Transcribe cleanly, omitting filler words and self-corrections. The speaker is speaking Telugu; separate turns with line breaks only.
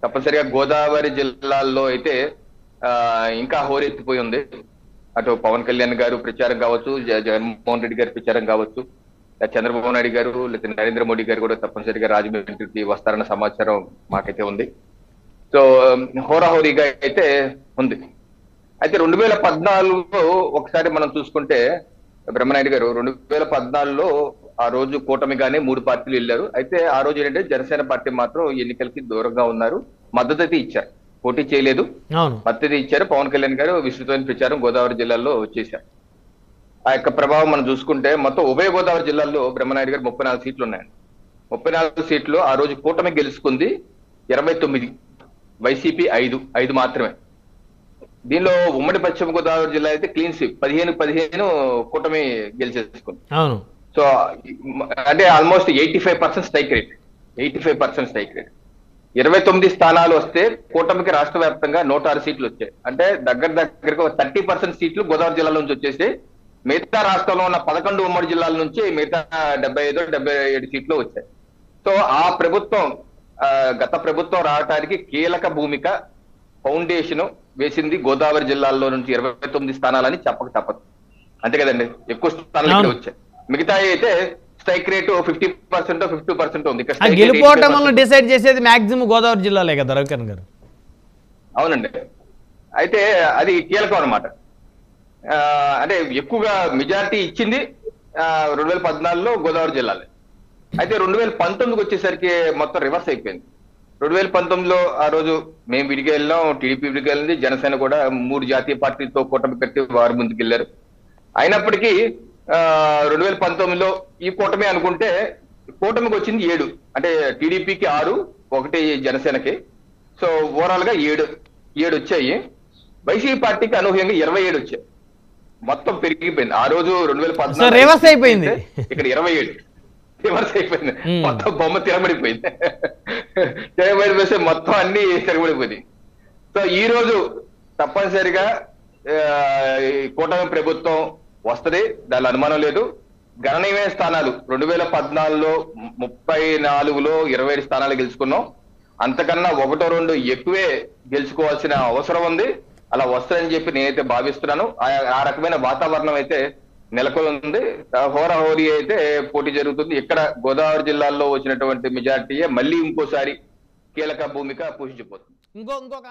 తప్పనిసరిగా గోదావరి జిల్లాల్లో అయితే ఇంకా హోరెత్తిపోయి ఉంది. అటు పవన్ కళ్యాణ్ గారు ప్రచారం కావచ్చు, జగన్మోహన్ రెడ్డి గారి ప్రచారం కావచ్చు, చంద్రబాబు నాయుడు గారు లేదా నరేంద్ర మోడీ గారు కూడా తప్పనిసరిగా రాజమండ్రికి వస్తారన్న సమాచారం మాకైతే ఉంది. సో హోరాహోరీగా అయితే ఉంది. అయితే 2014లో ఒకసారి మనం చూసుకుంటే బ్రహ్మనాయుడు గారు 2014లో ఆ రోజు కూటమిగానే 3 పార్టీలు వెళ్ళారు. అయితే ఆ రోజు ఏంటంటే జనసేన పార్టీ మాత్రం ఎన్నికలకి దూరంగా ఉన్నారు, మద్దతు అయితే ఇచ్చారు, పోటీ చేయలేదు, మద్దతు ఇచ్చారు. పవన్ కళ్యాణ్ గారు విస్తృతమైన ప్రచారం గోదావరి జిల్లాలో చేశారు. ఆ యొక్క ప్రభావం మనం చూసుకుంటే మొత్తం ఉభయ గోదావరి జిల్లాల్లో బ్రహ్మనాయుడు గారు 34 సీట్లు ఉన్నాయండి. 34 సీట్లు ఆ రోజు కూటమి గెలుచుకుంది 29, వైసీపీ 5 మాత్రమే. దీనిలో ఉమ్మడి పశ్చిమ గోదావరి జిల్లా అయితే క్లీన్ స్వీప్ 15 కూటమి గెలిచేసుకుంది. సో అంటే almost 85% strike rate. 85% strike rate. 29 స్థానాలు వస్తే కూటమికి రాష్ట్ర వ్యాప్తంగా 106 సీట్లు వచ్చాయి. అంటే దగ్గరగా 30% సీట్లు గోదావరి జిల్లా నుంచి వచ్చేసి మిగతా రాష్ట్రంలో ఉన్న 11 ఉమ్మడి జిల్లాల నుంచి మిగతా 75-77 సీట్లు వచ్చాయి. సో ఆ ప్రభుత్వం గత ప్రభుత్వం రావడానికి కీలక భూమిక, ఫౌండేషన్ వేసింది గోదావరి జిల్లాల్లో నుంచి 29 స్థానాలని చెప్పక తప్పదు. అంతే కదండి, ఎక్కువ స్థానాలు ఇక్కడ వచ్చాయి. మిగతా అయితే స్ట్రైక్ రేటు 50% 50% ఉంది.
గెలుపోవటం డిసైడ్ చేసేది మాక్సిమం గోదావరి జిల్లాలే కదా రవికిరణ్ గారు.
అవునండి, అయితే అది కీలకం అనమాట. అంటే ఎక్కువగా మెజారిటీ ఇచ్చింది 2014లో గోదావరి జిల్లాలే. అయితే 2019కి వచ్చేసరికి మొత్తం రివర్స్ అయిపోయింది. 2019లో ఆ రోజు మేము విడిగా వెళ్ళాం, టీడీపీ విడిగా వెళ్ళింది, జనసేన కూడా 3 జాతీయ పార్టీలతో కూటమి కట్టి వారు ముందుకెళ్లారు. అయినప్పటికీ 2019లో ఈ కూటమి అనుకుంటే కూటమికి వచ్చింది 7, అంటే టీడీపీకి 6, 1 జనసేనకి. సో ఓవరాల్ గా 7 వచ్చాయి. వైసీపీ పార్టీకి అనూహ్యంగా 27 వచ్చాయి. మొత్తం పెరిగిపోయింది. ఆ రోజు 2014
రివర్స్ అయిపోయింది,
ఇక్కడ 27 రివర్స్ అయిపోయింది. మొత్తం బొమ్మ తిరగబడిపోయింది. తిరగబడిపోతే మొత్తం అన్ని తిరగబడిపోయింది. సో ఈ రోజు తప్పనిసరిగా కూటమి ప్రభుత్వం వస్తుంది, దాని అనుమానం లేదు. గణనీయమైన స్థానాలు 2014లో 34లో 27 స్థానాలు గెలుచుకున్నాం. అంతకన్నా 1-2 ఎక్కువే గెలుచుకోవాల్సిన అవసరం ఉంది. అలా వస్తుందని చెప్పి నేనైతే భావిస్తున్నాను. ఆ రకమైన వాతావరణం అయితే నెలకొని ఉంది. హోరాహోరీ అయితే పోటీ జరుగుతుంది. ఇక్కడ గోదావరి జిల్లాల్లో వచ్చినటువంటి మెజార్టీయే మళ్ళీ ఇంకోసారి కీలక భూమిక పోషించబోతుంది.
ఇంకొక